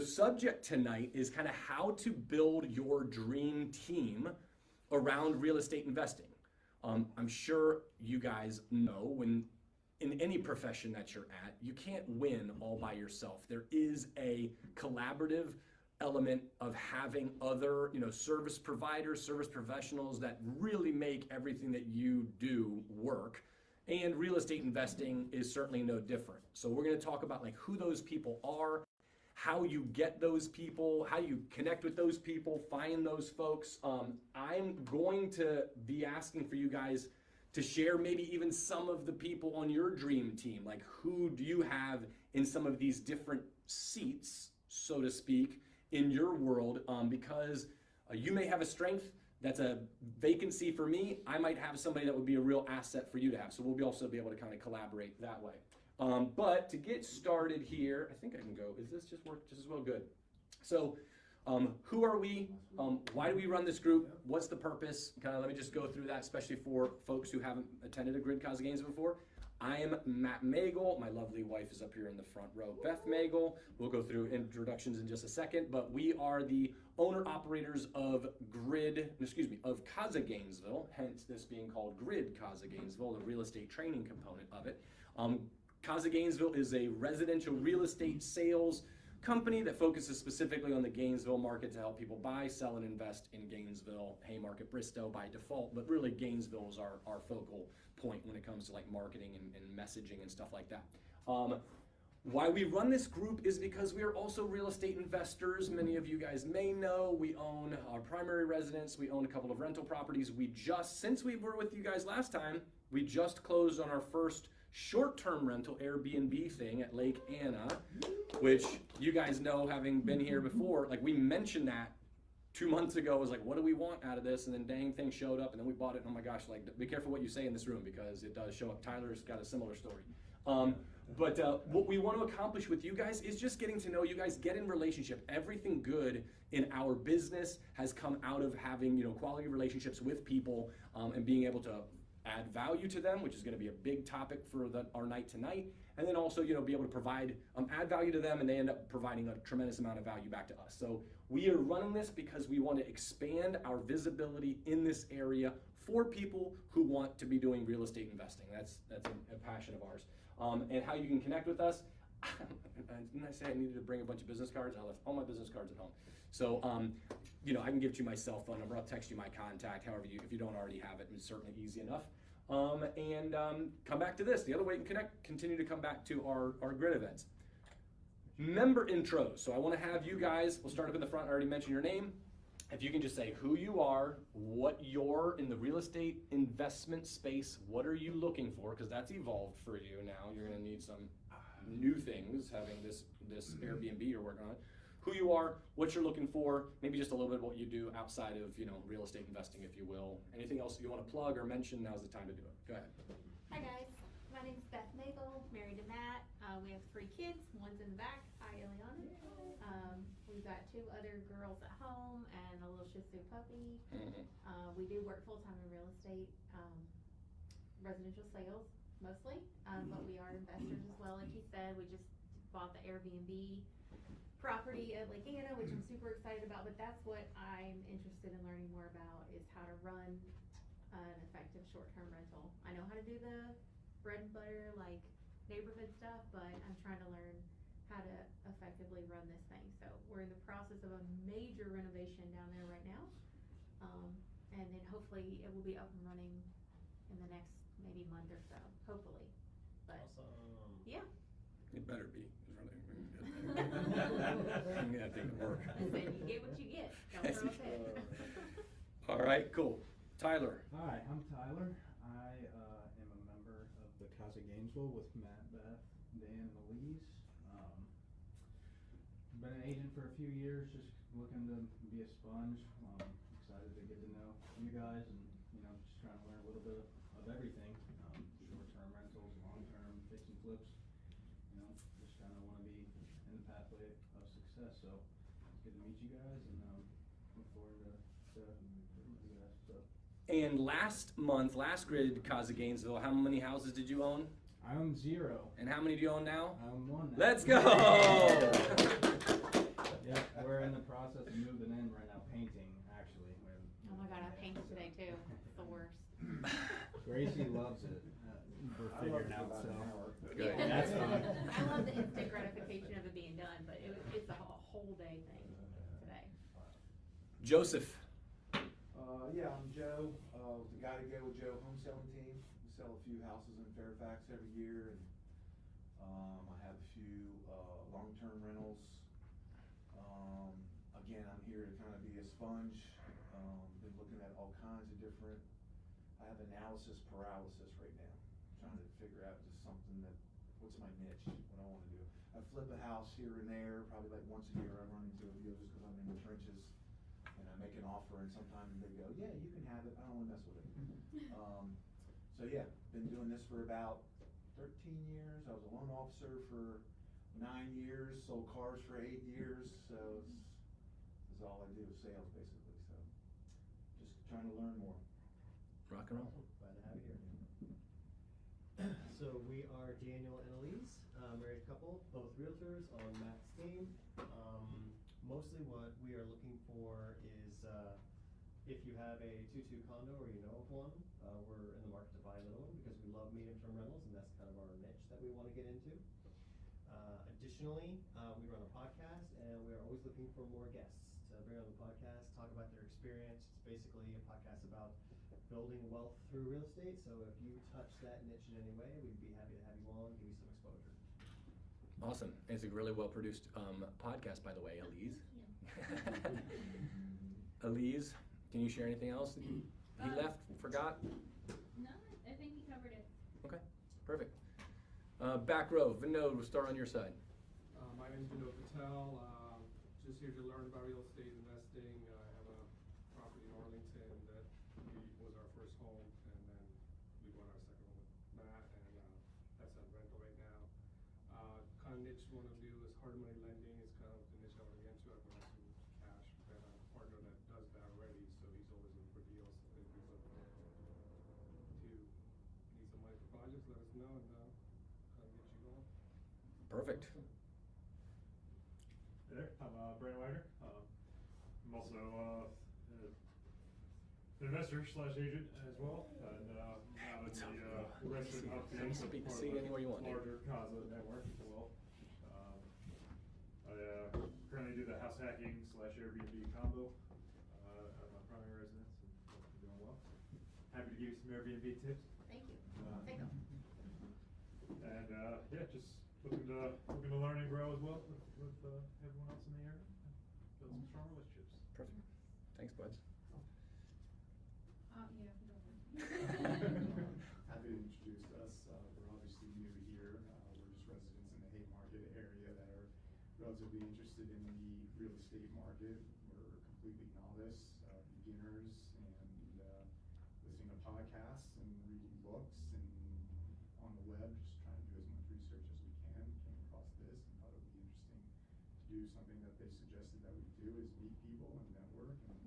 subject tonight is kind of how to build your dream team around real estate investing. I'm sure you guys know when in any profession that you're at, you can't win all by yourself. There is a collaborative element of having other, service providers, service professionals that really make everything that you do work. And real estate investing is certainly no different. So we're going to talk about like who those people are, how you get those people, how you connect with those people, find those folks. I'm going to be asking for you guys to share maybe even some of the people on your dream team. Like who do you have in some of these different seats, so to speak, in your world? Because you may have a strength that's a vacancy for me. I might have somebody that would be a real asset for you to have. So we'll also be able to kind of collaborate that way. But to get started here, I think I can go. Is this just work just as well? Good. So who are we? Why do we run this group? What's the purpose? Kind of let me just go through that, especially for folks who haven't attended a Grid CAZA Gainesville before. I am Matt Magel. My lovely wife is up here in the front row, Beth Magel. We'll go through introductions in just a second, but we are the owner-operators of CAZA Gainesville, hence this being called Grid CAZA Gainesville, the real estate training component of it. CAZA Gainesville is a residential real estate sales company that focuses specifically on the Gainesville market to help people buy, sell, and invest in Gainesville, Haymarket, Bristow by default, but really Gainesville is our focal point when it comes to like marketing and messaging and stuff like that. Why we run this group is because we are also real estate investors. Many of you guys may know we own our primary residence. We own a couple of rental properties. Since we were with you guys last time, we just closed on our first short-term rental Airbnb thing at Lake Anna, which you guys know, having been here before, like we mentioned that 2 months ago, was like, what do we want out of this? And then dang thing showed up and then we bought it. And oh my gosh, like be careful what you say in this room because it does show up. Tyler's got a similar story. But what we want to accomplish with you guys is just getting to know you guys, get in relationship. Everything good in our business has come out of having, quality relationships with people and being able to add value to them, which is going to be a big topic for our night tonight. And then also, be able to provide, add value to them, and they end up providing a tremendous amount of value back to us. So we are running this because we want to expand our visibility in this area for people who want to be doing real estate investing. That's a passion of ours. And how you can connect with us. Didn't I say I needed to bring a bunch of business cards? I left all my business cards at home. So, I can give you my cell phone number. I'll text you my contact. However, if you don't already have it, it's certainly easy enough. Come back to this. The other way you can connect, continue to come back to our grid events. Member intros. So I want to have you guys, we'll start up in the front. I already mentioned your name. If you can just say who you are, what you're in the real estate investment space, what are you looking for? Because that's evolved for you now. You're going to need some new things, having this Airbnb you're working on. Who you are, what you're looking for, maybe just a little bit of what you do outside of, real estate investing, if you will. Anything else you want to plug or mention, now's the time to do it. Go ahead. Hi guys, my name's Beth Magel, married to Matt. We have 3 kids, one's in the back. Hi, Eliana. We've got 2 other girls at home and a little Shih Tzu puppy. We do work full-time in real estate, residential sales mostly, but we are investors as well. Like he said, we just bought the Airbnb property at Lake Anna, which I'm super excited about, but that's what I'm interested in learning more about, is how to run an effective short-term rental. I know how to do the bread and butter, like neighborhood stuff, but I'm trying to learn how to effectively run this thing. So we're in the process of a major renovation down there right now, and then hopefully it will be up and running in the next maybe month or so, hopefully. But awesome. Yeah, it better be. Yeah, I think it'll work. Listen, you get what you get. Don't throw a fit. All right, cool. Tyler. Hi, I'm Tyler. I am a member of the CAZA Gainesville with Matt, Beth, Dan, and Elise. Been an agent for a few years, just looking to be a sponge. Excited to get to know you guys and, just trying to learn a little bit of everything. Short-term rentals, long-term, fix and flips. Just kind of want to be in the pathway of success. So it's good to meet you guys and look forward to working with you guys. So. And last Grid CAZA Gainesville, how many houses did you own? I own 0. And how many do you own now? I own 1 now. Let's go! We're in the process of moving in right now, painting, actually. Oh my God, I painted today too. It's the worst. Gracie loves it. We're figuring out, so. Good. Yeah. That's fine. I love the instant gratification of it being done, but it's a whole day thing today. Joseph. Yeah, I'm Joe, the guy to go with Joe home selling team. We sell a few houses in Fairfax every year, and I have a few long-term rentals. Again, I'm here to kind of be a sponge. Been looking at all kinds of different. I have analysis paralysis right now, trying to figure out just something that, what's my niche, what I want to do. I flip a house here and there, probably like once a year. I run into a deal just because I'm in the trenches. And I make an offer, and sometimes they go, yeah, you can have it, I don't want to mess with it. So yeah, been doing this for about 13 years. I was a loan officer for 9 years, sold cars for 8 years, so it's all I do is sales basically, so just trying to learn more. Rock and roll. Glad to have you here. So we are Daniel and Elise, married couple, both realtors on Matt's team. Mostly what we are looking for is if you have a 2-2 condo or you know of one, we're in the market to buy another one because we love medium-term rentals and that's kind of our niche that we want to get into. Additionally, we run a podcast and we are always looking for more guests to bring on the podcast, talk about their experience. It's basically a podcast about building wealth through real estate. So if you touch that niche in any way, we'd be happy to have you on, give you some exposure. Awesome. It's a really well produced podcast, by the way, Elise. Elise, can you share anything else? He left, forgot? No, I think he covered it. Okay, perfect. Back row, Vinod, we'll start on your side. My name is Vinod Patel. Just here to learn about real estate investing. I have a property in Arlington that was our first home, and then we bought our second one with Matt, and that's on rental right now. Kind of niche we want to do is hard money lending. It's kind of the niche I want to get into. I've got some cash. I have a partner that does that already, so he's always looking for deals. So if you look to need some money for projects, let us know, and kind of get you going. Perfect. Hey there, I'm Brandon Wagner. I'm also an investor / agent as well, and out in the Western Hub Come speak anywhere you want, dude. larger CAZA network as well. I currently do the house hacking / Airbnb combo as my primary residence, and I'm doing well. Happy to give you some Airbnb tips. Thank you. Thank you. And yeah, just looking to learn and grow as well with everyone else in the area. Build some strong relationships. Perfect. Thanks, buds. Yeah, go for it. Happy to introduce us. We're obviously new here. We're just residents in the Haymarket area that are relatively interested in the real estate market. We're completely novice, beginners, and listening to podcasts and reading books and on the web, just trying to do as much research as we can. Came across this and thought it would be interesting to do something that they suggested that we do is meet people and network, and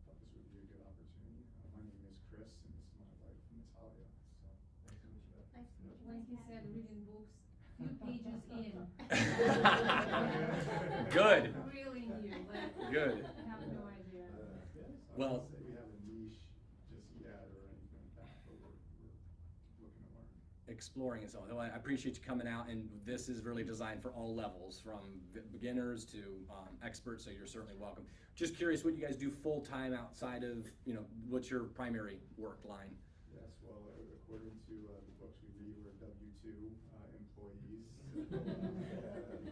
thought this would be a good opportunity. My name is Chris, and this is my wife, Natalia. So nice to meet you. Nice to meet you. When he said reading books, few pages in. Good. Really new, but Good. I have no idea. I Well- wouldn't say we have a niche just yet or anything like that, but we're looking to learn. Exploring is all. I appreciate you coming out, and this is really designed for all levels, from beginners to experts, so you're certainly welcome. Just curious what you guys do full time outside of, what's your primary work line? Yes, well, according to the books we read, we're W-2 employees.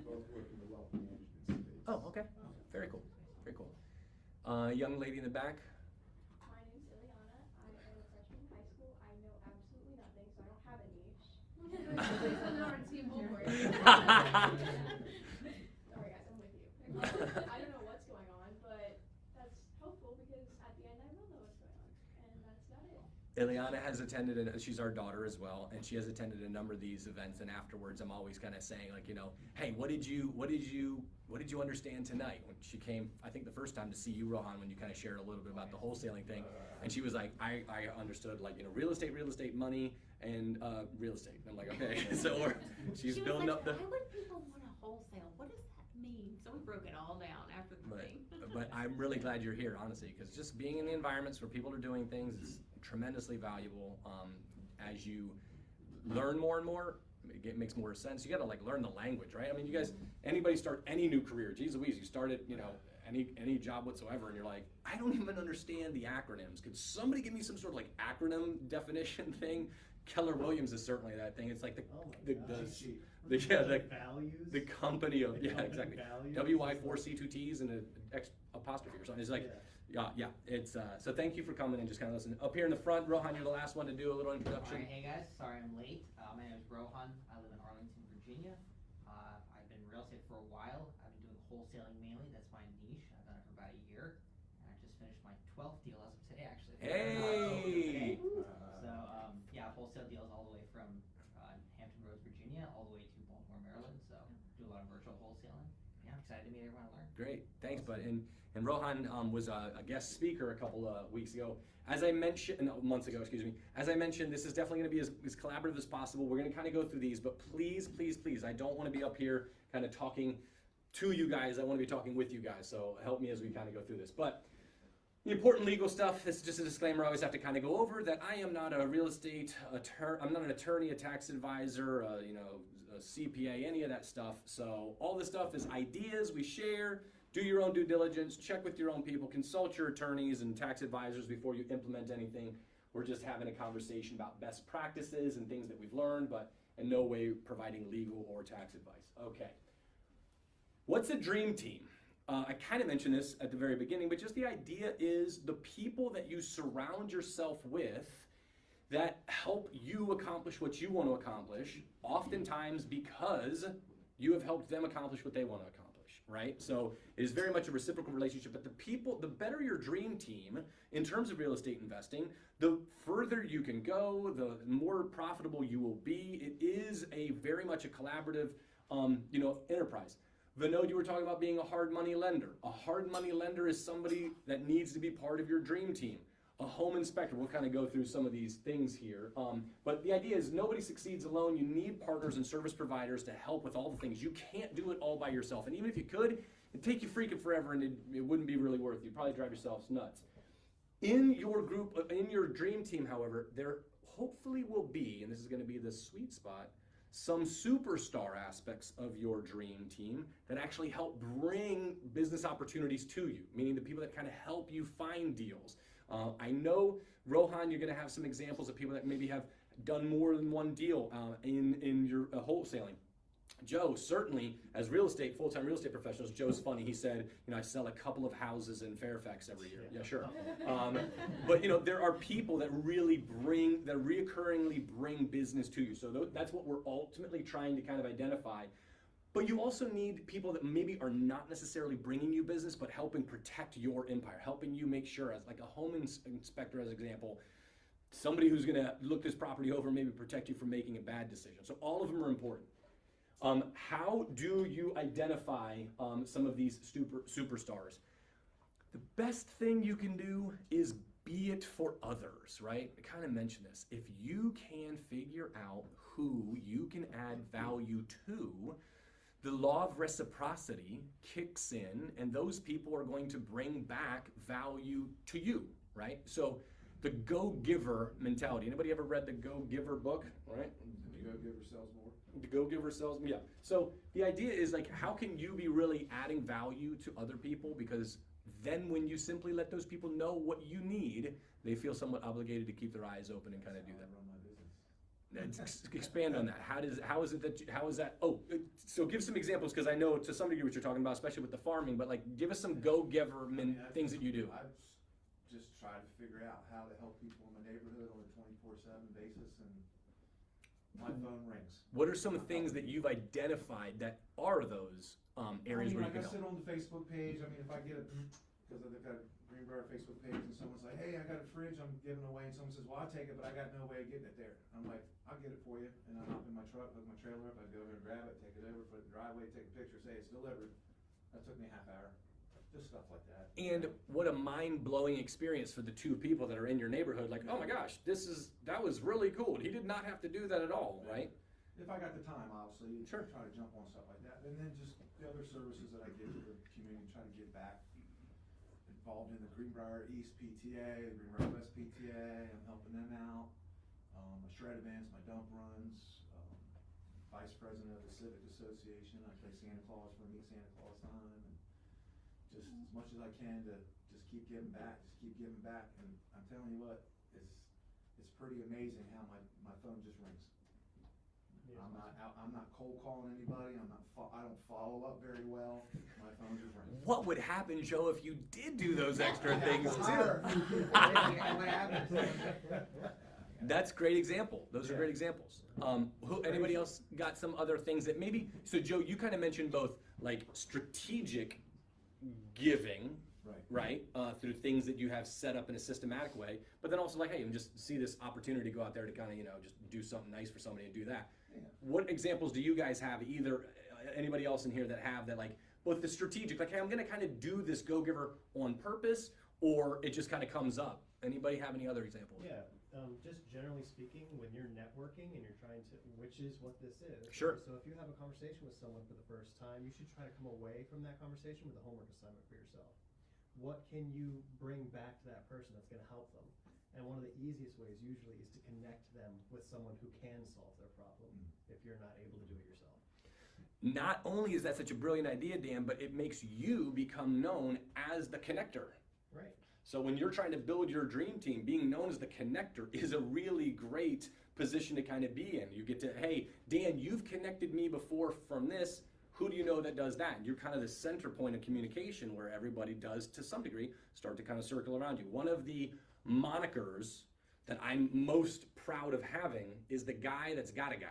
Both work in the wealth management space. Oh, okay. Very cool. Very cool. Young lady in the back. My name's Ileana. I am a freshman in high school. I know absolutely nothing, so I don't have a niche. It's on our team homework. Sorry guys, I'm with you. I don't know what's going on, but that's hopeful because at the end I will know what's going on. And that's about it. Ileana has attended, she's our daughter as well, and she has attended a number of these events, and afterwards I'm always kind of saying, like, hey, what did you understand tonight? When she came, I think the first time to see you, Rohan, when you kind of shared a little bit about the wholesaling thing, and she was like, I understood, like, real estate, money, and real estate. And I'm like, okay, so she's She was building like, up the... Why would people want to wholesale? What does that mean? mean? So we broke it all down after the thing. But I'm really glad you're here, honestly, because just being in the environments where people are doing things is tremendously valuable. As you learn more and more, it makes more sense. You got to like learn the language, right? I mean, you guys, anybody start any new career, geez Louise, you started, you know, any job whatsoever, and you're like, I don't even understand the acronyms. Could somebody give me some sort of like acronym definition thing? Keller Williams is certainly that thing. It's like the values. the company of, yeah, exactly. Values. WY4C2Ts and an X apostrophe or something. It's like, yeah, it's, so thank you for coming and just kind of listening. Up here in the front, Rohan, you're the last one to do a little introduction. Alright, hey guys, sorry I'm late. My name is Rohan. I live in Arlington, Virginia. I've been in real estate for a while. I've been doing wholesaling mainly. That's my niche. I've done it for about a year. And I just finished my 12th deal as of today, actually. Hey! So, yeah, wholesale deals all the way from Hampton Roads, Virginia, all the way to Baltimore, Maryland. So, do a lot of virtual wholesaling. Yeah, I'm excited to meet everyone and learn. Great, thanks, bud. And Rohan was a guest speaker a couple of weeks ago. As I mentioned, no, months ago, excuse me. As I mentioned, this is definitely going to be as collaborative as possible. We're going to kind of go through these, but please, I don't want to be up here kind of talking to you guys. I want to be talking with you guys, so help me as we kind of go through this. But the important legal stuff, this is just a disclaimer I always have to kind of go over, that I am not a real estate attorney, I'm not an attorney, a tax advisor, you know, a CPA, any of that stuff. So all this stuff is ideas we share. Do your own due diligence, check with your own people, consult your attorneys and tax advisors before you implement anything. We're just having a conversation about best practices and things that we've learned, but in no way providing legal or tax advice. Okay. What's a dream team? I kind of mentioned this at the very beginning, but just the idea is the people that you surround yourself with that help you accomplish what you want to accomplish, oftentimes because you have helped them accomplish what they want to accomplish. Right? So it is very much a reciprocal relationship, but the better your dream team in terms of real estate investing, the further you can go, the more profitable you will be. It is a very much a collaborative, enterprise. Vinod, you were talking about being a hard money lender. A hard money lender is somebody that needs to be part of your dream team. A home inspector, we'll kind of go through some of these things here. But the idea is nobody succeeds alone. You need partners and service providers to help with all the things. You can't do it all by yourself. And even if you could, it'd take you freaking forever and it wouldn't be really worth it. You'd probably drive yourselves nuts. In your group, in your dream team, however, there hopefully will be, and this is going to be the sweet spot, some superstar aspects of your dream team that actually help bring business opportunities to you, meaning the people that kind of help you find deals. I know, Rohan, you're going to have some examples of people that maybe have done more than one deal in your wholesaling. Joe, certainly, as full-time real estate professionals, Joe's funny. He said, I sell a couple of houses in Fairfax every year. Yeah, sure. But, there are people that really reoccurringly bring business to you. So that's what we're ultimately trying to kind of identify. But you also need people that maybe are not necessarily bringing you business, but helping protect your empire, helping you make sure, as like a home inspector, as an example, somebody who's going to look this property over, maybe protect you from making a bad decision. So all of them are important. How do you identify some of these superstars? The best thing you can do is be it for others, right? I kind of mentioned this. If you can figure out who you can add value to, the law of reciprocity kicks in, and those people are going to bring back value to you, right? So the go-giver mentality. Anybody ever read the Go-Giver book, right? The go-giver sells more. The go-giver sells, yeah. So the idea is like, how can you be really adding value to other people? Because then when you simply let those people know what you need, they feel somewhat obligated to keep their eyes open and kind of do that. Run my business. Expand on that. How is that? Oh, so give some examples, because I know to some degree what you're talking about, especially with the farming. But like, give us some go-giver things that you do. I just try to figure out how to help people in my neighborhood on a 24/7 basis, and my phone rings. What are some things that you've identified that are those areas where you can I help? sit on the Facebook page. I mean, if I get it, because they've got a Greenbrier Facebook page, and someone's like, "Hey, I got a fridge I'm giving away," and someone says, "Well, I'll take it, but I got no way of getting it there." I'm like, "I'll get it for you," and I hop in my truck, hook my trailer up, I go over and grab it, take it over, put it in the driveway, take a picture, say it's delivered. That took me a half hour. Just stuff like that. And what a mind-blowing experience for the two people that are in your neighborhood. Like, oh my gosh, that was really cool. He did not have to do that at all, right? if I got the time, obviously, Sure. try to jump on stuff like that. And then just the other services that I give to the community, try to give back. Involved in the Greenbrier East PTA, the Greenbrier West PTA, I'm helping them out. My shred events, my dump runs, vice president of the Civic Association, I play Santa Claus for Meet Santa Claus time, and just as much as I can to just keep giving back, and I'm telling you what, it's pretty amazing how my phone just rings. I'm not cold calling anybody, I don't follow up very well, my phone just rings. What would happen, Joe, if you did do those extra things too? What happens? That's great example. Those are great examples. Anybody else got some other things that maybe, so Joe, you kind of mentioned both like strategic giving, right? Through things that you have set up in a systematic way, but then also like, hey, and just see this opportunity to go out there to kind of, just do something nice for somebody and do that. Yeah. What examples do you guys have, either anybody else in here that have that, like both the strategic, like, hey, I'm gonna kind of do this go-giver on purpose, or it just kind of comes up? Anybody have any other examples? Yeah, just generally speaking, when you're networking and you're trying to, which is what this is. Sure. So if you have a conversation with someone for the first time, you should try to come away from that conversation with a homework assignment for yourself. What can you bring back to that person that's gonna help them? And one of the easiest ways usually is to connect them with someone who can solve their problem if you're not able to do it yourself. Not only is that such a brilliant idea, Dan, but it makes you become known as the connector. Right. So when you're trying to build your dream team, being known as the connector is a really great position to kind of be in. You get to, hey, Dan, you've connected me before from this. Who do you know that does that? And you're kind of the center point of communication where everybody does, to some degree, start to kind of circle around you. One of the monikers that I'm most proud of having is the guy that's got a guy.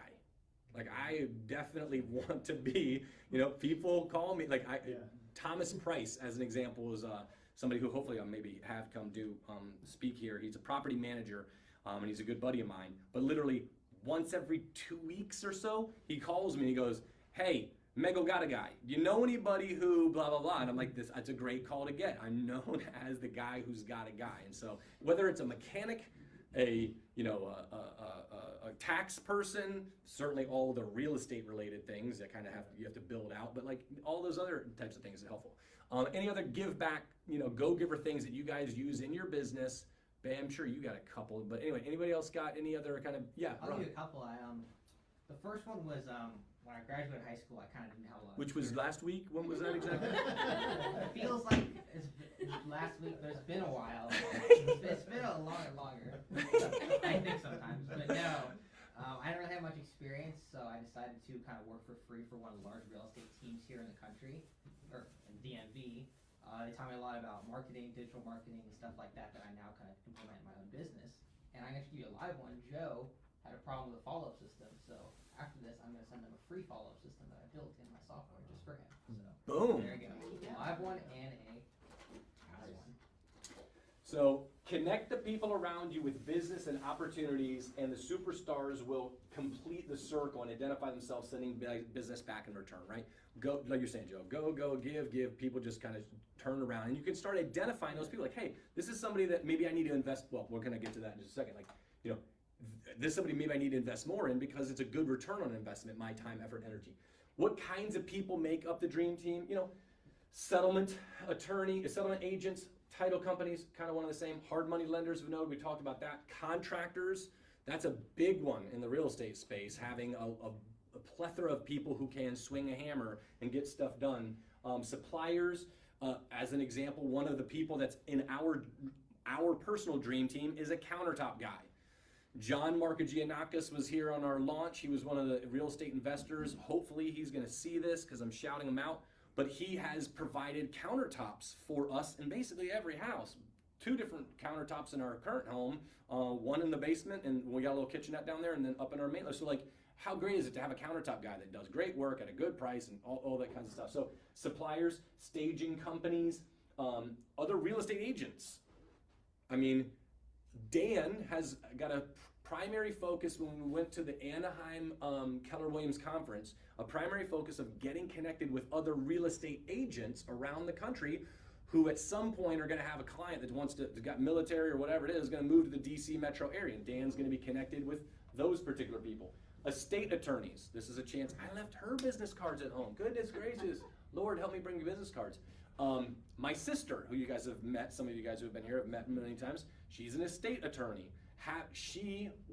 Like, I definitely want to be, people call me, like, Thomas Price, as an example, is somebody who hopefully I'll maybe have come do speak here. He's a property manager, and he's a good buddy of mine. But literally once every 2 weeks or so, he calls me and he goes, hey, Mego got a guy. Do you know anybody who blah, blah, blah? And I'm like, that's a great call to get. I'm known as the guy who's got a guy. And so whether it's a mechanic, a tax person, certainly all the real estate related things that kind of you have to build out, but like all those other types of things are helpful. Any other give back, go-giver things that you guys use in your business? Ben, I'm sure you got a couple, but anyway, anybody else got any other kind of, I'll Ron. give you a couple. The first one was when I graduated high school. I kind of didn't have a lot. Which was last week? When was that exactly? It feels like it's last week, but it's been a while. It's been a longer. I think sometimes, but no. I didn't really have much experience, so I decided to kind of work for free for one of the large real estate teams here in the country, or in DMV. They taught me a lot about marketing, digital marketing, and stuff like that I now kind of implement in my own business. And I'm going to give you a live one. Joe had a problem with a follow-up system, so after this, I'm going to send him a free follow-up system that I built in my software just for him. So Boom. there you go. Live one and a live one. So connect the people around you with business and opportunities, and the superstars will complete the circle and identify themselves sending business back in return, right? Go, like you're saying, Joe, go, give. People just kind of turn around, and you can start identifying those people like, hey, this is somebody that maybe I need to invest, well, we're gonna get to that in just a second. Like, this is somebody maybe I need to invest more in because it's a good return on investment, my time, effort, energy. What kinds of people make up the dream team? Settlement agents, title companies, kind of one of the same. Hard money lenders, we talked about that. Contractors, that's a big one in the real estate space, having a plethora of people who can swing a hammer and get stuff done. Suppliers, as an example, one of the people that's in our personal dream team is a countertop guy. John Markagiannakis was here on our launch. He was one of the real estate investors. Hopefully he's gonna see this because I'm shouting him out. But he has provided countertops for us in basically every house. 2 different countertops in our current home, one in the basement, and we got a little kitchenette down there, and then up in our main. So like, how great is it to have a countertop guy that does great work at a good price and all that kinds of stuff. So suppliers, staging companies, other real estate agents. I mean, Dan has got a primary focus when we went to the Anaheim Keller Williams conference, a primary focus of getting connected with other real estate agents around the country who at some point are going to have a client that wants to, got military or whatever it is, going to move to the DC metro area. And Dan's going to be connected with those particular people. Estate attorneys, this is a chance. I left her business cards at home. Goodness gracious. Lord, help me bring you business cards. My sister, who you guys have met, some of you guys who have been here have met many times, she's an estate attorney.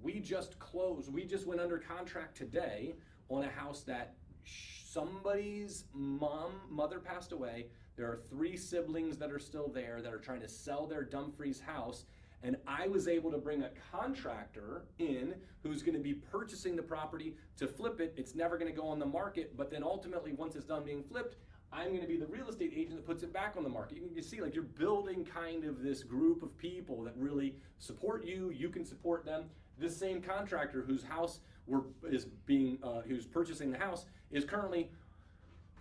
We just closed, we just went under contract today on a house that somebody's mother passed away. There are 3 siblings that are still there that are trying to sell their Dumfries house. And I was able to bring a contractor in who's going to be purchasing the property to flip it. It's never going to go on the market, but then ultimately, once it's done being flipped, I'm going to be the real estate agent that puts it back on the market. You can see, like, you're building kind of this group of people that really support you. You can support them. This same contractor whose house who's purchasing the house is currently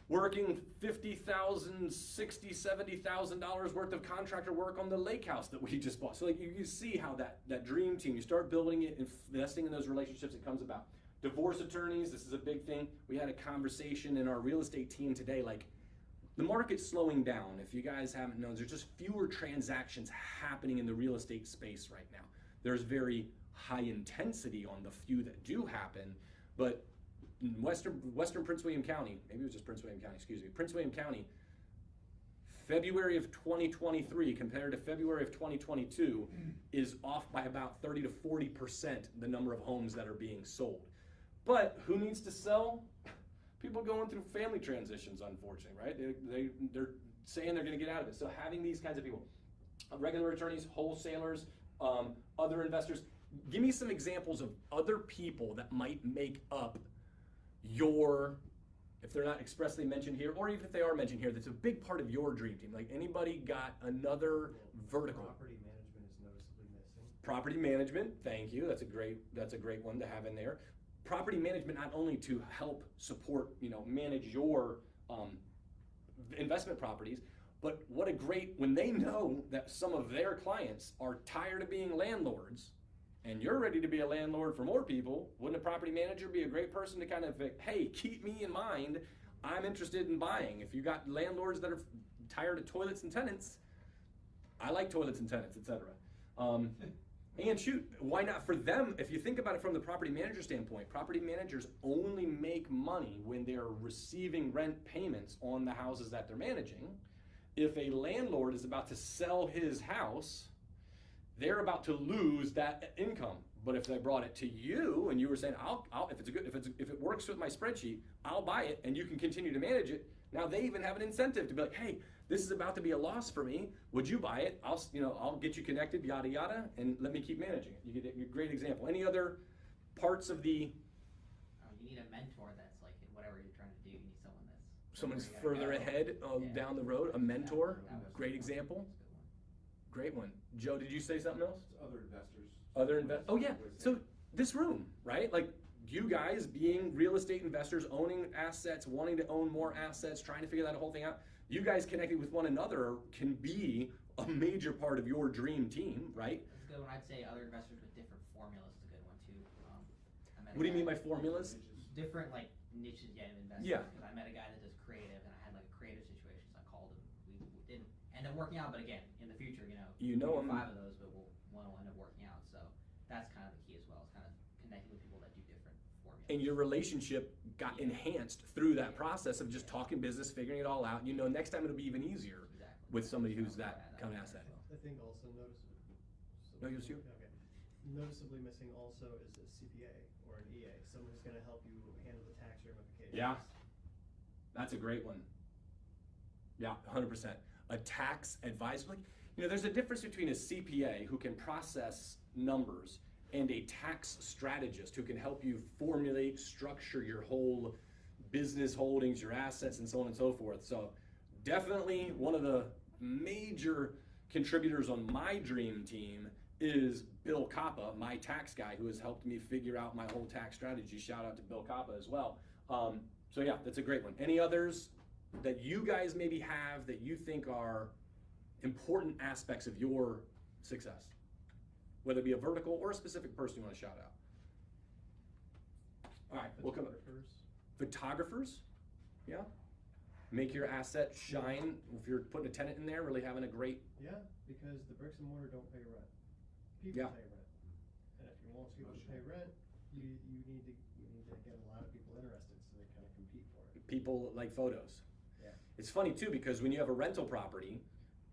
working $50,000, $60,000, $70,000 worth of contractor work on the lake house that we just bought. So like you see how that dream team, you start building it, investing in those relationships, it comes about. Divorce attorneys, this is a big thing. We had a conversation in our real estate team today, like the market's slowing down. If you guys haven't known, there's just fewer transactions happening in the real estate space right now. There's very high intensity on the few that do happen, but in Western Prince William County, maybe it was just Prince William County, Prince William County, February of 2023 compared to February of 2022 is off by about 30 to 40% the number of homes that are being sold. But who needs to sell? People going through family transitions, unfortunately, right? They're saying they're gonna get out of it. So having these kinds of people, regular attorneys, wholesalers, other investors, give me some examples of other people that might make up if they're not expressly mentioned here, or even if they are mentioned here, that's a big part of your dream team. Like anybody got another vertical? Property management is noticeably missing. Property management, thank you. That's a great one to have in there. Property management not only to help support, manage your investment properties, but what a great, when they know that some of their clients are tired of being landlords, and you're ready to be a landlord for more people, wouldn't a property manager be a great person to kind of, hey, keep me in mind, I'm interested in buying. If you got landlords that are tired of toilets and tenants, I like toilets and tenants, etc. And shoot, why not for them, if you think about it from the property manager standpoint, property managers only make money when they're receiving rent payments on the houses that they're managing. If a landlord is about to sell his house, they're about to lose that income. But if they brought it to you and you were saying, if it works with my spreadsheet, I'll buy it and you can continue to manage it. Now they even have an incentive to be like, hey, this is about to be a loss for me. Would you buy it? I'll get you connected, yada yada, and let me keep managing it. You get a great example. Any other parts of the? You need a mentor that's like in whatever you're trying to do. You need Someone's further ahead down the road. A mentor, great example. Great one. Joe, did you say something else? Other investors. Oh yeah. So this room, right? Like you guys being real estate investors, owning assets, wanting to own more assets, trying to figure that whole thing out. You guys connecting with one another can be a major part of your dream team, right? That's a good one. I'd say other investors with different formulas is a good one too. What do you mean by formulas? Different like niches, in investors. Yeah. Because I met a guy that does creative, and I had like a creative situation, so I called him. We didn't end up working out, but again, in the future, you know him. 5 of those, but one will end up working out. So that's kind of the key as well. It's kind of connecting with people that do different formulas. And your relationship got enhanced through that process of just talking business, figuring it all out. Next time it'll be even easier with somebody who's that kind of asset. I think also noticeably. No, you. Okay. Noticeably missing also is a CPA or an EA, someone who's going to help you handle the tax ramifications. Yeah, that's a great one. Yeah, 100%. A tax advisor, there's a difference between a CPA who can process numbers and a tax strategist who can help you formulate, structure your whole business holdings, your assets, and so on and so forth. So definitely one of the major contributors on my dream team is Bill Coppa, my tax guy, who has helped me figure out my whole tax strategy. Shout out to Bill Coppa as well. So yeah, that's a great one. Any others that you guys maybe have that you think are important aspects of your success? Whether it be a vertical or a specific person you want to shout out. All right, we'll come. Photographers, yeah. Make your asset shine. If you're putting a tenant in there, really having a great. Yeah, because the bricks and mortar don't pay rent. People Yeah. pay rent, and if you want people to pay rent, you need to people like photos. Yeah. It's funny too, because when you have a rental property,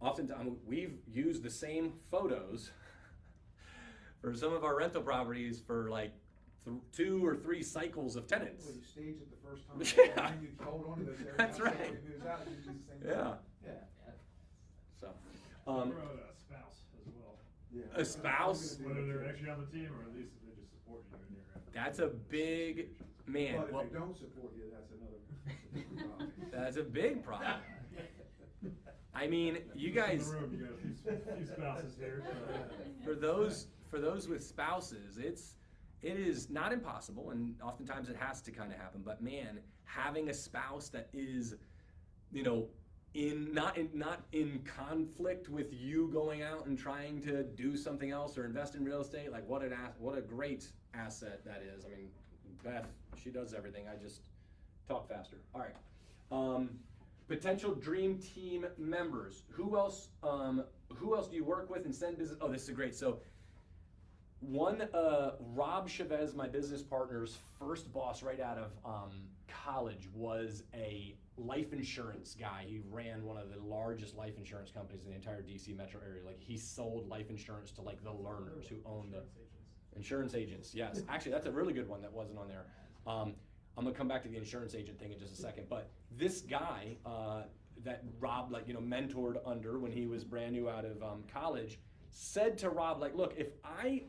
oftentimes we've used the same photos for some of our rental properties for like 2 or 3 cycles of tenants. Well, you stage it the first time, Yeah. and then you hold on to those every That's time right. somebody moves out, you do the same thing. Yeah. Yeah. So, What about a spouse as well? Yeah. A spouse? Whether they're actually on the team or at least if they just support you in your. that's a big, man, But well, if they don't support you, that's another problem. that's a big problem. I mean, you guys, In the room, you got a few spouses here. for those with spouses, it is not impossible, and oftentimes it has to kind of happen. But man, having a spouse that is, you know, not in conflict with you going out and trying to do something else or invest in real estate, like what a great asset that is. I mean, Beth, she does everything. I just talk faster. All right. Potential dream team members. Who else do you work with and send business? Oh, this is great. So one, Rob Chavez, my business partner's first boss right out of college, was a life insurance guy. He ran one of the largest life insurance companies in the entire DC metro area. Like, he sold life insurance to like the learners who own the insurance agents. Yes, actually, that's a really good one that wasn't on there. I'm gonna come back to the insurance agent thing in just a second, but this guy that Rob mentored under when he was brand new out of college said to Rob, like, look, if I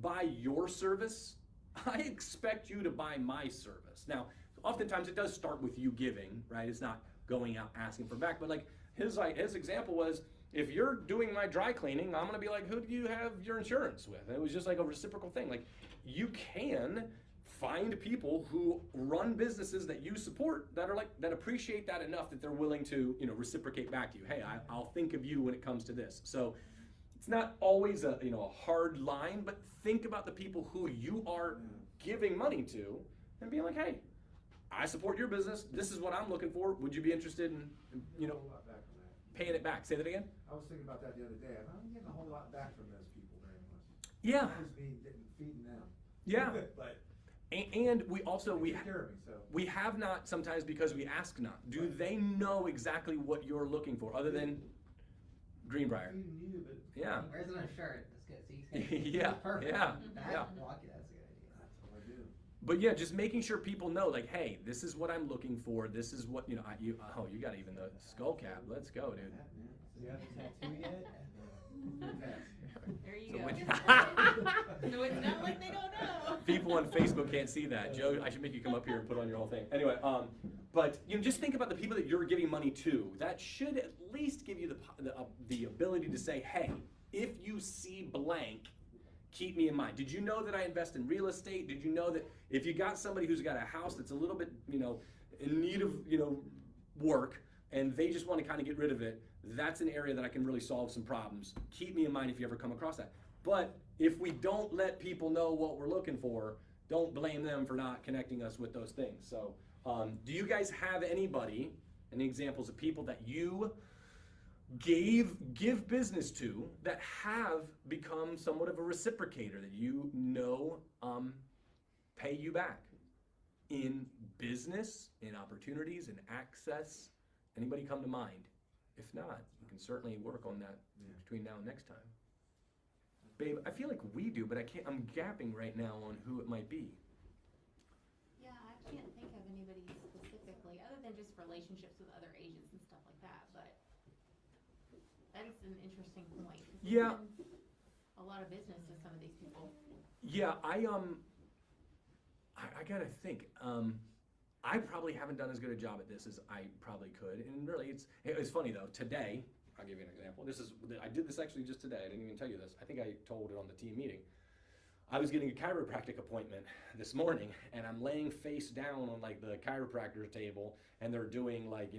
buy your service, I expect you to buy my service. Now, oftentimes it does start with you giving, right? It's not going out asking for back, but like his example was, if you're doing my dry cleaning, I'm gonna be like, who do you have your insurance with? And it was just like a reciprocal thing. Like, you can find people who run businesses that you support that are that appreciate that enough that they're willing to, reciprocate back to you. Hey, I'll think of you when it comes to this. So it's not always a hard line, but think about the people who you are giving money to and being like, hey, I support your business. This is what I'm looking for. Would you be interested in, A whole lot back from that. paying it back? Say that again. I was thinking about that the other day. I'm getting a whole lot back from those people very much. Yeah. It's me feeding them. Yeah. But And we also, they take care of me, so. we have not sometimes because we ask not. Do Right. they know exactly what you're looking for other than Greenbrier? Feeding you, but. Yeah. Where's it on a shirt? That's good. See, Yeah, perfect. yeah, That, yeah. Lucky, that's a good idea. That's what I do. But yeah, just making sure people know, like, hey, this is what I'm looking for. This is what, you got even the skull cap. Let's go, dude. That, man. Do you have a tattoo yet? There you So go. when- So it's not like they don't know. People on Facebook can't see that. Joe, I should make you come up here and put on your whole thing. Anyway, but just think about the people that you're giving money to. That should at least give you the ability to say, hey, if you see blank, keep me in mind. Did you know that I invest in real estate? Did you know that if you got somebody who's got a house that's a little bit, in need of, work, and they just want to kind of get rid of it, that's an area that I can really solve some problems. Keep me in mind if you ever come across that. But if we don't let people know what we're looking for, don't blame them for not connecting us with those things. So do you guys have any examples of people that you give business to that have become somewhat of a reciprocator, that pay you back in business, in opportunities, in access? Anybody come to mind? If not, you can certainly work on that between now and next time. Babe, I feel like we do, but I'm gapping right now on who it might be. Yeah, I can't think of anybody specifically, other than just relationships with other agents and stuff like that, but that is an interesting point. 'Cause we've Yeah. done a lot of business with some of these people. Yeah, I gotta think. I probably haven't done as good a job at this as I probably could, and really, it's funny though. Today, I'll give you an example. I did this actually just today. I didn't even tell you this. I think I told it on the team meeting. I was getting a chiropractic appointment this morning, and I'm laying face down on like the chiropractor's table, and they're doing like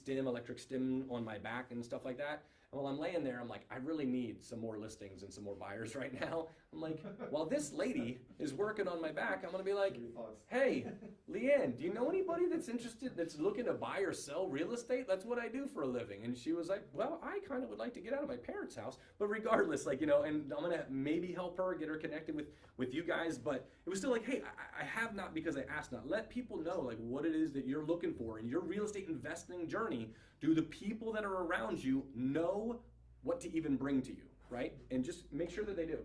electric stim on my back and stuff like that. And while I'm laying there, I'm like, I really need some more listings and some more buyers right now. I'm like, while this lady is working on my back, I'm gonna be like, What are your thoughts? hey, Leanne, do you know anybody that's interested, that's looking to buy or sell real estate? That's what I do for a living. And she was like, well, I kind of would like to get out of my parents' house. But regardless, like, you know, and I'm gonna maybe help her, get her connected with you guys. But it was still like, hey, I have not because I asked not. Let people know like what it is that you're looking for in your real estate investing journey. Do the people that are around you know what to even bring to you, right? And just make sure that they do.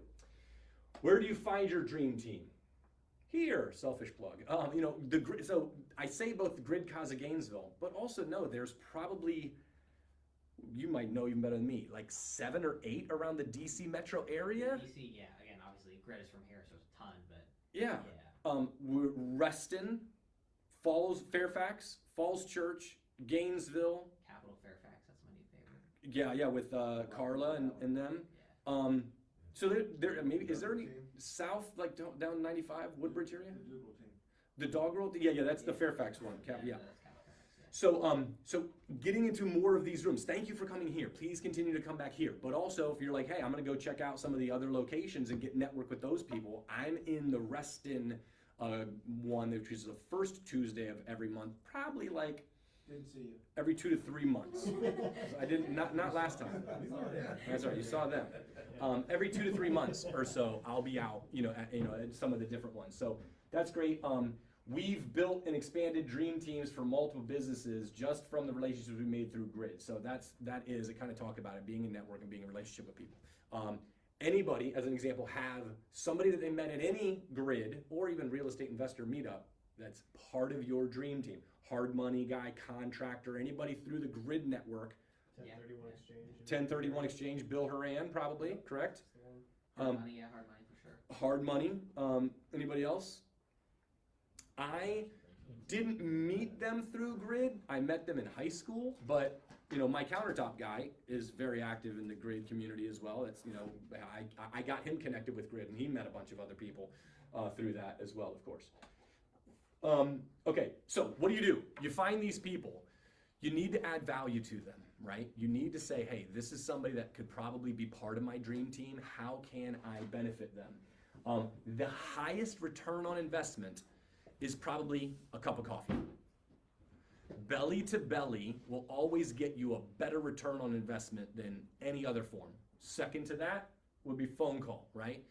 Where do you find your dream team? Here, selfish plug. You know, so I say both the Grid CAZA Gainesville, but also know there's probably, you might know even better than me, like 7 or 8 around the DC metro area. DC, yeah, again, obviously, Grid is from here, so it's a ton, but. Yeah. Yeah. Reston, Fairfax, Falls Church, Gainesville. Capital Fairfax, that's my new favorite. Yeah, with Carla and them. So there maybe is there any south like down 95 Woodbridge area? The Dougal team. The dog roll? Yeah, that's the Fairfax one. Yeah. That's Capital Fairfax, yeah. So getting into more of these rooms. Thank you for coming here. Please continue to come back here. But also, if you're like, hey, I'm gonna go check out some of the other locations and get network with those people. I'm in the Reston one, which is the first Tuesday of every month. Probably like Didn't see you. every 2 to 3 months. So I didn't not last time. That's right. You saw them. Every 2 to 3 months or so, I'll be out. At some of the different ones. So that's great. We've built and expanded dream teams for multiple businesses just from the relationships we made through Grid. So that is, it kind of talk about it, being a network and being in a relationship with people. Anybody, as an example, have somebody that they met at any Grid or even real estate investor meetup that's part of your dream team. Hard money guy, contractor, anybody through the Grid network. 1031 exchange. 1031 exchange, Bill Horan probably, correct? Hard money, yeah, hard money for sure. Hard money. Anybody else? I didn't meet them through Grid. I met them in high school, but my countertop guy is very active in the Grid community as well. It's I got him connected with Grid, and he met a bunch of other people through that as well, of course. Okay, so what do? You find these people. You need to add value to them, right? You need to say, hey, this is somebody that could probably be part of my dream team. How can I benefit them? The highest return on investment is probably a cup of coffee. Belly to belly will always get you a better return on investment than any other form. Second to that would be phone call, right?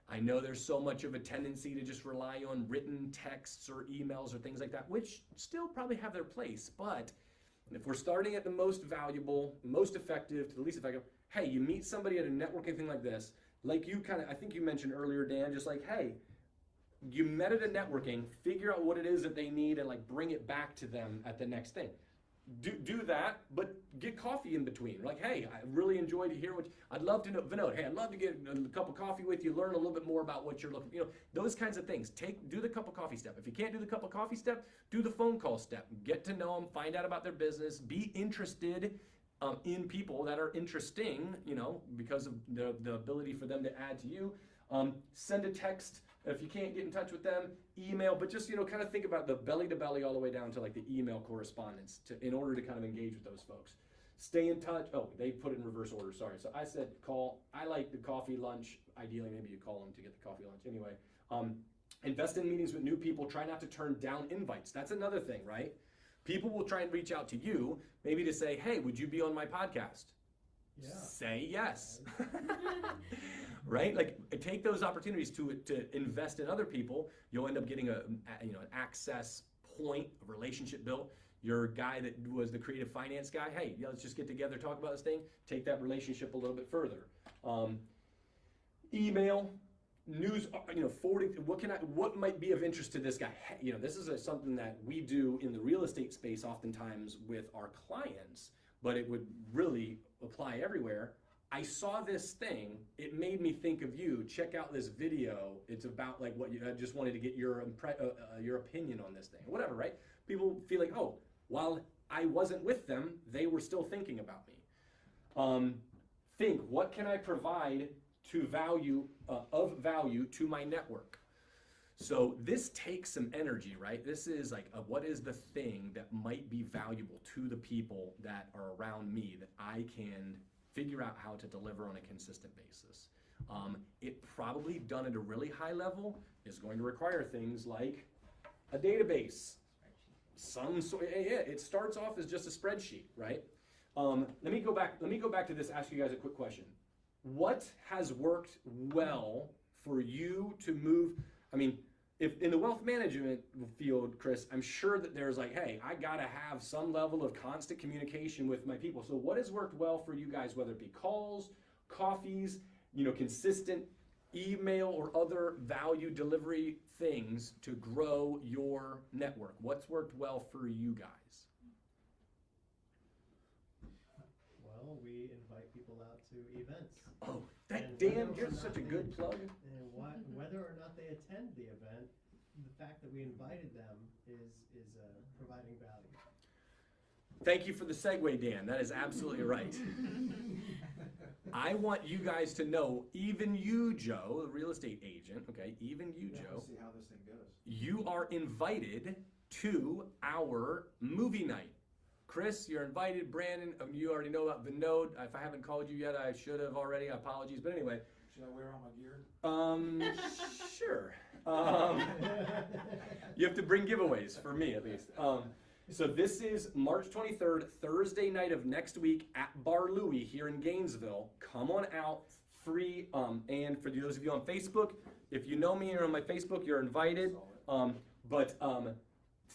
I know there's so much of a tendency to just rely on written texts or emails or things like that, which still probably have their place. But if we're starting at the most valuable, most effective to the least effective, hey, you meet somebody at a networking thing like this, like you I think you mentioned earlier, Dan, just like, hey, you met at a networking, figure out what it is that they need and like bring it back to them at the next thing. Do that, but get coffee in between. Like, hey, I really enjoyed to hear I'd love to know, Vinod, hey, I'd love to get a cup of coffee with you, learn a little bit more about what you're looking, those kinds of things. Do the cup of coffee step. If you can't do the cup of coffee step, do the phone call step. Get to know them, find out about their business, be interested in people that are interesting, because of the ability for them to add to you. Send a text. If you can't get in touch with them, email, but just, kind of think about the belly to belly all the way down to like the email correspondence in order to kind of engage with those folks. Stay in touch. Oh, they put it in reverse order. Sorry. So I said call. I like the coffee, lunch. Ideally, maybe you call them to get the coffee, lunch. Anyway, invest in meetings with new people. Try not to turn down invites. That's another thing, right? People will try and reach out to you, maybe to say, hey, would you be on my podcast? Yeah. Say yes. Right? Like, take those opportunities to invest in other people. You'll end up getting an access point, a relationship built. Your guy that was the creative finance guy, hey, let's just get together, talk about this thing, take that relationship a little bit further. Email, news, forwarding. What might be of interest to this guy? Hey, this is something that we do in the real estate space oftentimes with our clients, but it would really apply everywhere. I saw this thing, it made me think of you. Check out this video. It's about like I just wanted to get your opinion on this thing, whatever, right? People feel like, oh, while I wasn't with them, they were still thinking about me. Think, what can I provide of value to my network? So this takes some energy, right? This is like, what is the thing that might be valuable to the people that are around me that I can figure out how to deliver on a consistent basis. It probably done at a really high level is going to require things like a database, some sort. Yeah, it starts off as just a spreadsheet, right? Let me go back to this. Ask you guys a quick question. What has worked well for you to move? I mean, if in the wealth management field, Chris, I'm sure that there's like, hey, I gotta have some level of constant communication with my people. So what has worked well for you guys, whether it be calls, coffees, consistent email or other value delivery things to grow your network? What's worked well for you guys? Well, we invite people out to events. Oh, And Dan, whether you're or not such a they- good plug. And whether or not they attend the event, the fact that we invited them is providing value. Thank you for the segue, Dan. That is absolutely right. I want you guys to know, even you, Joe, the real estate agent, okay, even you, Yeah, Joe, we'll see how this thing goes. you are invited to our movie night. Chris, you're invited. Brandon, you already know about Vinod. If I haven't called you yet, I should have already. Apologies. But anyway, Should I wear all my gear? Sure. You have to bring giveaways for me at least. So this is March 23rd, Thursday night of next week at Bar Louie here in Gainesville. Come on out, free. And for those of you on Facebook, if you know me and you're on my Facebook, you're invited.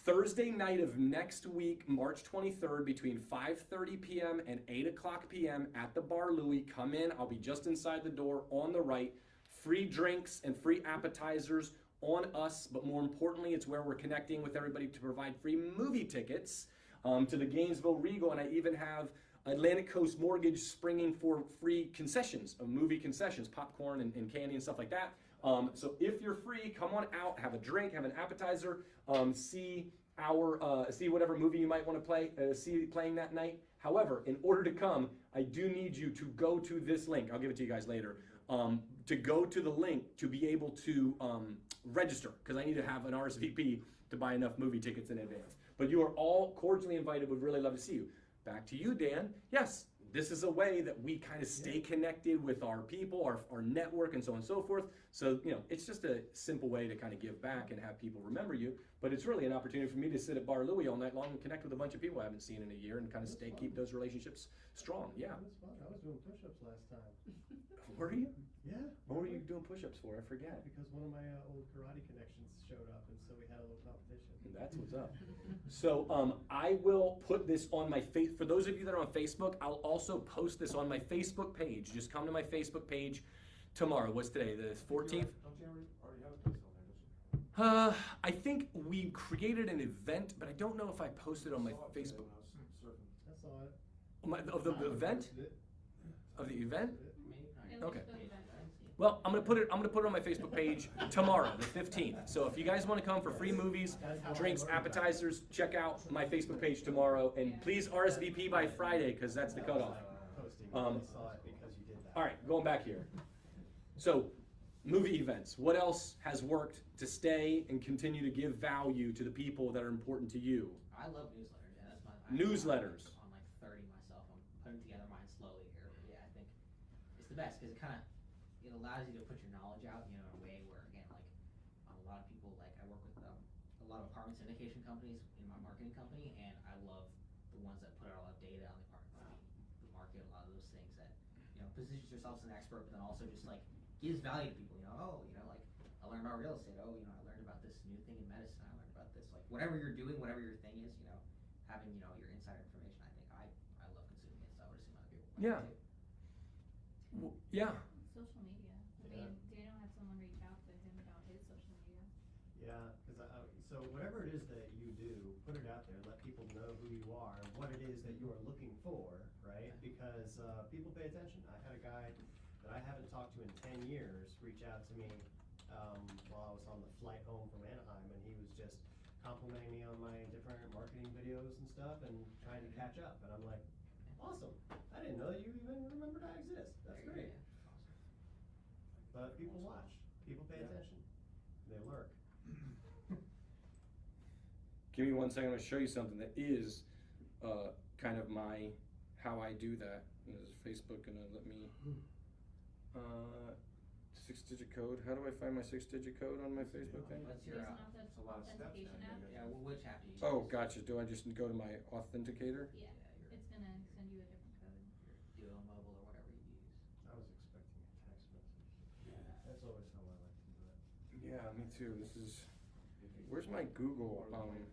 Thursday night of next week, March 23rd, between 5:30 p.m. and 8 o'clock p.m. at the Bar Louie. Come in. I'll be just inside the door on the right. Free drinks and free appetizers on us, but more importantly, it's where we're connecting with everybody to provide free movie tickets to the Gainesville Regal, and I even have Atlantic Coast Mortgage springing for free concessions, movie concessions, popcorn and candy and stuff like that. So if you're free, come on out, have a drink, have an appetizer, see whatever movie you might want to see playing that night. However, in order to come, I do need you to go to this link. I'll give it to you guys later. To go to the link to be able to register, because I need to have an RSVP to buy enough movie tickets in advance. But you are all cordially invited. Would really love to see you. Back to you, Dan. Yes, this is a way that we kind of stay connected with our people, our network, and so on and so forth. So, it's just a simple way to kind of give back and have people remember you. But it's really an opportunity for me to sit at Bar Louie all night long and connect with a bunch of people I haven't seen in a year and kind of keep those relationships strong. Yeah. It was fun. I was doing push-ups last time. Were you? Yeah. What were you doing push-ups for? I forget. Because one of my old karate connections showed up, and so we had a little competition. That's what's up. So I will put this on my face. For those of you that are on Facebook, I'll also post this on my Facebook page. Just come to my Facebook page tomorrow. What's today? The 14th? Don't you already have a post on there, don't you? I think we created an event, but I don't know if I posted on my I saw it today Facebook. when I was surfing. I saw it. Of the event? Posted it. Of the event? Maybe. Okay. Well, I'm gonna put it on my Facebook page tomorrow, the 15th. So if you guys want to come for free movies, drinks, appetizers, check out my Facebook page tomorrow, and please RSVP by Friday because that's the cutoff. Posting. I only saw it because you did that. All right, going back here. So, movie events. What else has worked to stay and continue to give value to the people that are important to you? I love newsletters. Yeah, that's my Newsletters. I'm on like 30 myself. I'm putting together mine slowly here. But yeah, I think it's the best because it allows you to put your knowledge out, in a way where again, like a lot of people, like I work with a lot of apartment syndication companies in my marketing company, and I love the ones that put out a lot of data on the market, a lot of those things that positions yourself as an expert, but then also just like gives value to people. Like I learned about real estate. I learned about this new thing in medicine. I learned about this. Like whatever you're doing, whatever your thing is, having your insider information. I think I love consuming it. So I would assume other people. Yeah. Yeah. Social media. Daniel had someone reach out to him about his social media. Yeah, because so whatever it is that you do, put it out there. Let people know who you are and what it is that you are looking for, right? Because people pay attention. I had a guy that I haven't talked to in 10 years reach out to me while I was on the flight home from Anaheim, and he was just complimenting me on my different marketing videos and stuff and trying to catch up. And I'm like, awesome. I didn't know that you even remembered I exist. That's great. But people watch. People pay attention. They lurk. Give me 1 second. I'm gonna show you something that is kind of how I do that. This is Facebook gonna let me. 6-digit code. How do I find my 6-digit code on my Facebook thing? What's There's your, an It's a lot of steps authentication now, app. you yeah, which app do you use? Oh, gotcha. Do I just go to my authenticator? Yeah, Yeah, it's gonna send you a different code. your Duo Mobile or whatever you use. I was expecting a text message. That's always how I like to do it. Yeah, me too. This is. Where's my Google authenticator?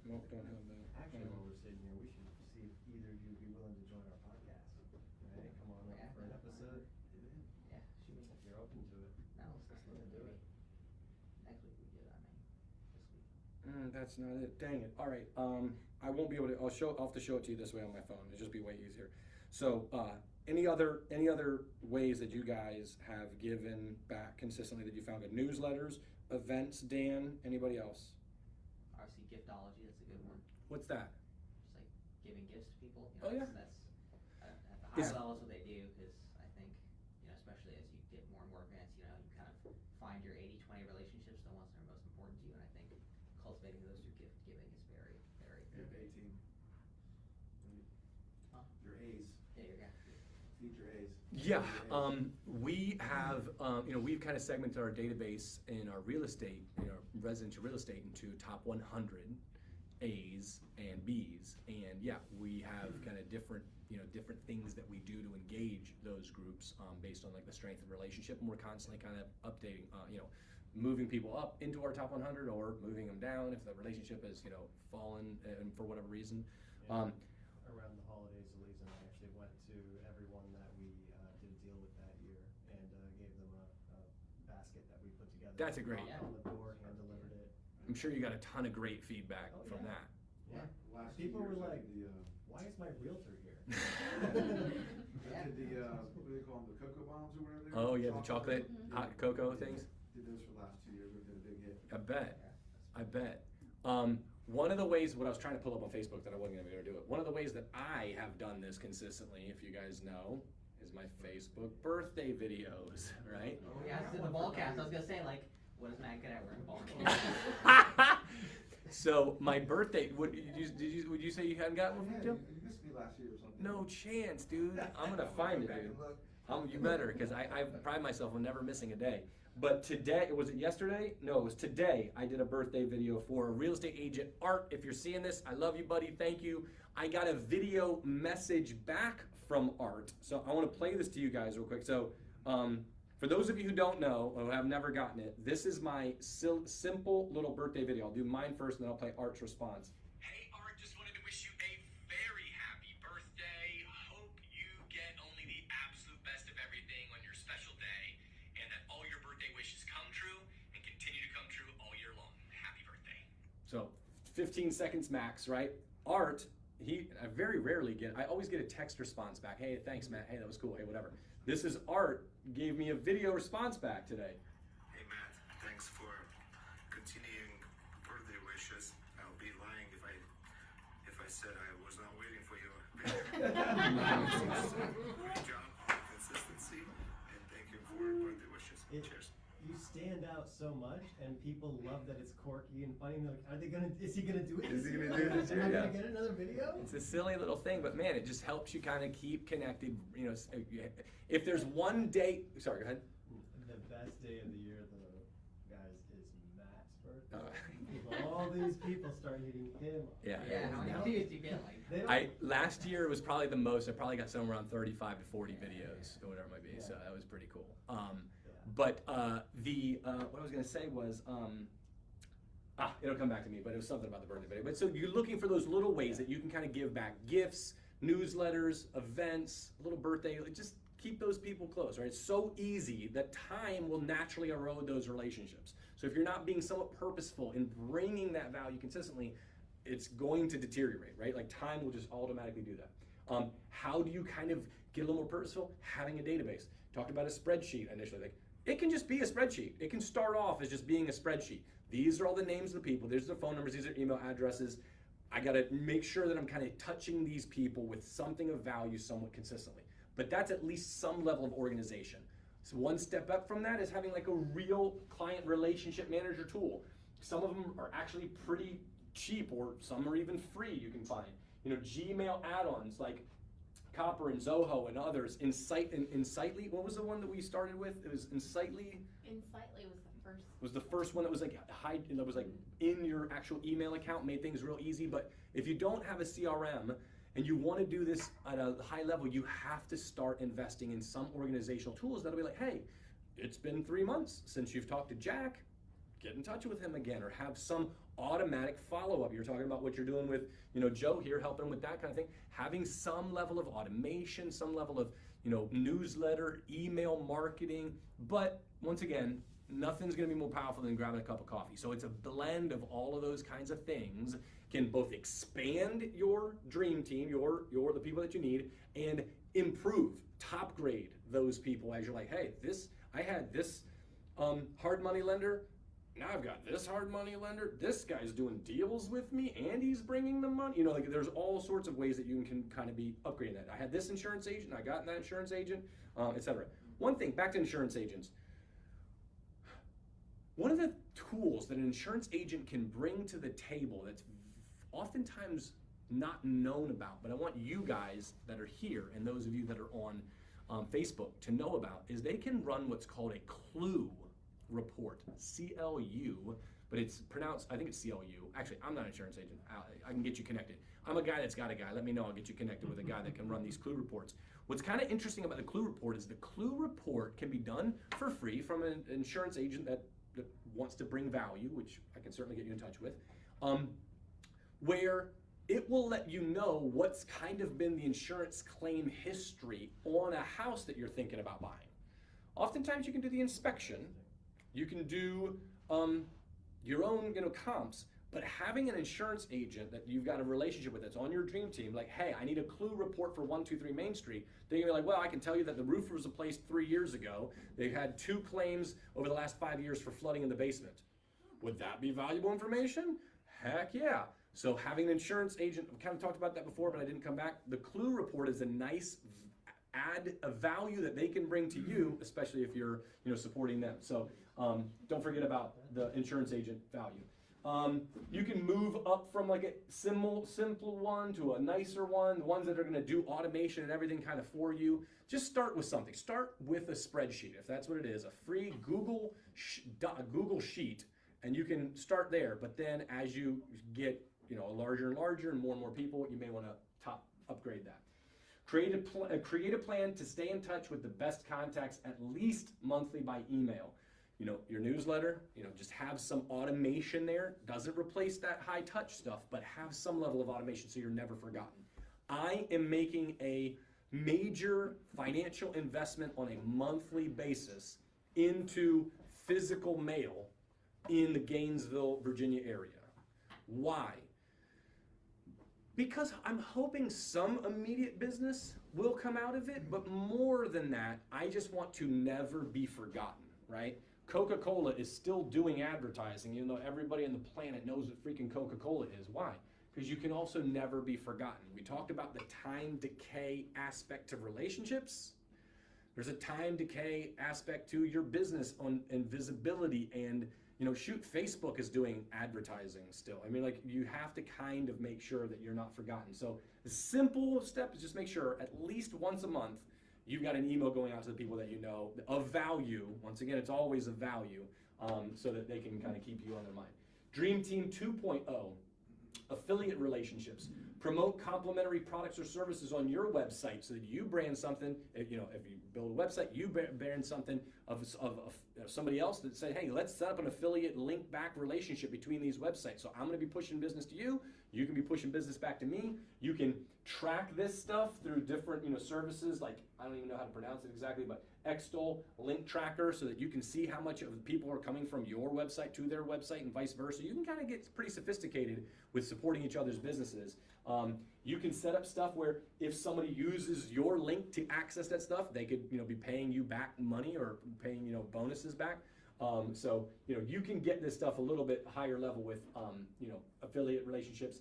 Nope, don't have that. Actually, while we're sitting here, we should see if either of you would be willing to join our podcast, right? Come on Yeah. up for an episode, Yeah, shoot me. if you're open to it. No, let's do Do it. it. Next week we do it, I mean, this week. That's not it. Dang it. All right. I won't be able to. I'll have to show it to you this way on my phone. It'll just be way easier. So, any other ways that you guys have given back consistently that you found good? Newsletters, events, Dan, anybody else? Obviously, giftology, that's a good one. What's that? Just like giving gifts to people. Oh, yeah. That's at the higher Is- levels what they do, because I think, especially as you get more and more advanced, you kind of find your 80-20 relationships, the ones that are most important to you, and I think cultivating those through gift giving is very, very Your good. A team. Huh? Your A's. Yeah, you're good. Feed your A's. Yeah, Feed your A's. we have, we've kind of segmented our database in our real estate, residential real estate into top 100 A's and B's, and yeah, we have kind of different things that we do to engage those groups based on like the strength of the relationship, and we're constantly kind of updating, moving people up into our top 100 or moving them down if the relationship has fallen for whatever reason. Yeah. Around the holidays, Elise and I actually went to everyone that we did a deal with that year and gave them a basket that we put together. That's a great- Knocked on the door, hand delivered it. I'm sure you got a ton of great feedback Oh, from yeah. that. Yeah. Last People years were I like, did why is my realtor here? I did the, what do they call them, the cocoa bombs or whatever? Oh yeah, the chocolate Mhm. hot cocoa things. Did those for the last 2 years, we did a big hit. I bet. One of the ways, what I was trying to pull up on Facebook that I wasn't gonna be able to do it, one of the ways that I have done this consistently, if you guys know, is my Facebook birthday videos, right? Oh, yeah, it's in the ball caps. I was gonna say, like, what is Matt good at wearing ball caps? So my birthday, would you say you hadn't gotten one from Yeah, Joe? it used to be last year or something. No chance, dude. I'm gonna find it, Back dude. and look. You better, because I pride myself on never missing a day. But today, was it yesterday? No, it was today. I did a birthday video for a real estate agent, Art. If you're seeing this, I love you, buddy. Thank you. I got a video message back from Art. So I want to play this to you guys real quick. So for those of you who don't know, or have never gotten it, this is my simple little birthday video. I'll do mine first, and then I'll play Art's response. Hey Art, just wanted to wish you a very happy birthday. Hope you get only the absolute best of everything on your special day, and that all your birthday wishes come true and continue to come true all year long. Happy birthday. So 15 seconds max, right? Art, I very rarely I always get a text response back. Hey, thanks, Matt. Hey, that was cool. Hey, whatever. This is Art, gave me a video response back today. Hey Matt, thanks for continuing birthday wishes. I'll be lying if I said I was not waiting for your great job on consistency, and thank you for birthday wishes. Cheers. You stand out so much, and people love that it's quirky and funny. They're like, is he gonna do it? Is he this gonna year? do it this year? Am I Yeah. gonna get another video? It's a silly little thing, but man, it just helps you kind of keep connected. If there's one day, sorry, go ahead. The best day of the year, though, guys, is Matt's birthday. Uh. All these people start hitting him. Yeah. Yeah, how many views do you get? Like, They don't- Last year was probably the most. I probably got somewhere around 35 to 40 videos or whatever it might be. So that was pretty cool. But what I was gonna say was, it'll come back to me. But it was something about the birthday video. But so you're looking for those little ways that you can kind of give back: gifts, newsletters, events, a little birthday. Just keep those people close, right? It's so easy that time will naturally erode those relationships. So if you're not being somewhat purposeful in bringing that value consistently, it's going to deteriorate, right? Like time will just automatically do that. How do you kind of get a little more purposeful? Having a database. Talked about a spreadsheet initially. Like it can just be a spreadsheet. It can start off as just being a spreadsheet. These are all the names of the people. There's their phone numbers. These are email addresses. I got to make sure that I'm kind of touching these people with something of value somewhat consistently. But that's at least some level of organization. So one step up from that is having like a real client relationship manager tool. Some of them are actually pretty cheap, or some are even free you can find. Gmail add-ons like Copper and Zoho and others. Insightly, what was the one that we started with? It was Insightly. Insightly was the first. Was the first one that was like that was like in your actual email account, made things real easy. But if you don't have a CRM and you want to do this at a high level, you have to start investing in some organizational tools that'll be like, hey, it's been 3 months since you've talked to Jack. Get in touch with him again, or have some automatic follow-up. You're talking about what you're doing with, Joe here, helping with that kind of thing. Having some level of automation, some level of, newsletter, email marketing. But once again, nothing's gonna be more powerful than grabbing a cup of coffee. So it's a blend of all of those kinds of things, can both expand your dream team, the people that you need, and improve, top grade those people as you're like, hey, I had this hard money lender. Now I've got this hard money lender. This guy's doing deals with me and he's bringing the money. There's all sorts of ways that you can kind of be upgrading that. I had this insurance agent, I got that insurance agent, etc. One thing, back to insurance agents. One of the tools that an insurance agent can bring to the table that's oftentimes not known about, but I want you guys that are here and those of you that are on Facebook to know about, is they can run what's called a clue report, CLU, but it's pronounced, I think it's CLU. Actually, I'm not an insurance agent. I can get you connected. I'm a guy that's got a guy. Let me know. I'll get you connected with a guy that can run these clue reports. What's kind of interesting about the clue report is the clue report can be done for free from an insurance agent that wants to bring value, which I can certainly get you in touch with, where it will let you know what's kind of been the insurance claim history on a house that you're thinking about buying. Oftentimes you can do the inspection, you can do your own comps, but having an insurance agent that you've got a relationship with that's on your dream team, like, hey, I need a clue report for 123 Main Street, they're gonna be like, well, I can tell you that the roof was replaced 3 years ago. They had 2 claims over the last 5 years for flooding in the basement. Would that be valuable information? Heck yeah. So having an insurance agent, we kind of talked about that before, but I didn't come back. The clue report is a nice add a value that they can bring to you, especially if you're supporting them. So don't forget about the insurance agent value. You can move up from like a simple one to a nicer one, the ones that are gonna do automation and everything kind of for you. Just start with something. Start with a spreadsheet, if that's what it is, a free Google sheet, and you can start there. But then as you get larger and larger and more people, you may wanna upgrade that. Create a plan to stay in touch with the best contacts at least monthly by email. Your newsletter, just have some automation there. Doesn't replace that high touch stuff, but have some level of automation so you're never forgotten. I am making a major financial investment on a monthly basis into physical mail in the Gainesville, Virginia area. Why? Because I'm hoping some immediate business will come out of it, but more than that, I just want to never be forgotten, right? Coca-Cola is still doing advertising, even though everybody on the planet knows what freaking Coca-Cola is. Why? Because you can also never be forgotten. We talked about the time decay aspect of relationships. There's a time decay aspect to your business and visibility, and shoot, Facebook is doing advertising still. I mean, like, you have to kind of make sure that you're not forgotten. So the simple step is just make sure at least once a month you've got an email going out to the people that you know of value. Once again, it's always of value, so that they can kind of keep you on their mind. Dream Team 2.0, affiliate relationships. Promote complementary products or services on your website so that you brand something. If you build a website, you brand something of somebody else that say, hey, let's set up an affiliate link back relationship between these websites. So I'm going to be pushing business to you. You can be pushing business back to me. You can track this stuff through different services, like, I don't even know how to pronounce it exactly, but Xtol Link Tracker, so that you can see how much of the people are coming from your website to their website and vice versa. You can kind of get pretty sophisticated with supporting each other's businesses. You can set up stuff where if somebody uses your link to access that stuff, they could be paying you back money or paying bonuses back. So you can get this stuff a little bit higher level with affiliate relationships.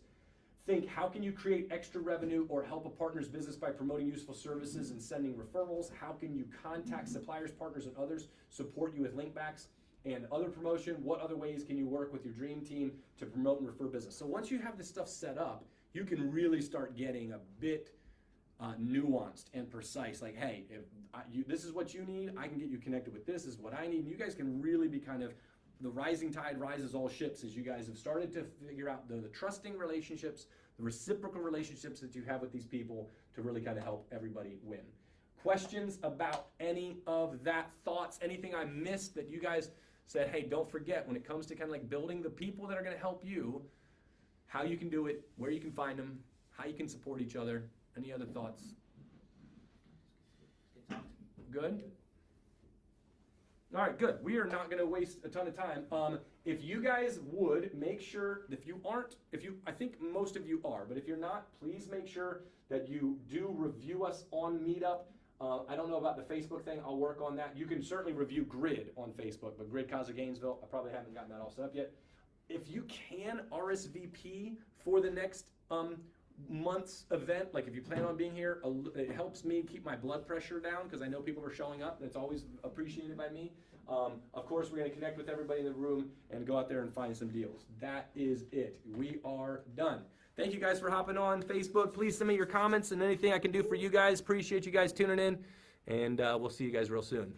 Think, how can you create extra revenue or help a partner's business by promoting useful services and sending referrals? How can you contact suppliers, partners, and others, support you with linkbacks and other promotion? What other ways can you work with your dream team to promote and refer business? So once you have this stuff set up, you can really start getting a bit nuanced and precise. Like, hey, if this is what you need, I can get you connected with this. Is what I need. And you guys can really be kind of, the rising tide rises all ships, as you guys have started to figure out the trusting relationships, the reciprocal relationships that you have with these people to really kind of help everybody win. Questions about any of that? Thoughts? Anything I missed that you guys said, hey, don't forget, when it comes to kind of like building the people that are going to help you, how you can do it, where you can find them, how you can support each other. Any other thoughts? Good? All right, good. We are not going to waste a ton of time. If you guys would make sure, I think most of you are, but if you're not, please make sure that you do review us on Meetup. I don't know about the Facebook thing. I'll work on that. You can certainly review Grid on Facebook, but Grid CAZA Gainesville, I probably haven't gotten that all set up yet. If you can RSVP for the next month's event, like if you plan on being here, it helps me keep my blood pressure down because I know people are showing up. That's always appreciated by me. Of course, we're going to connect with everybody in the room and go out there and find some deals. That is it. We are done. Thank you guys for hopping on Facebook. Please send me your comments and anything I can do for you guys. Appreciate you guys tuning in, and we'll see you guys real soon.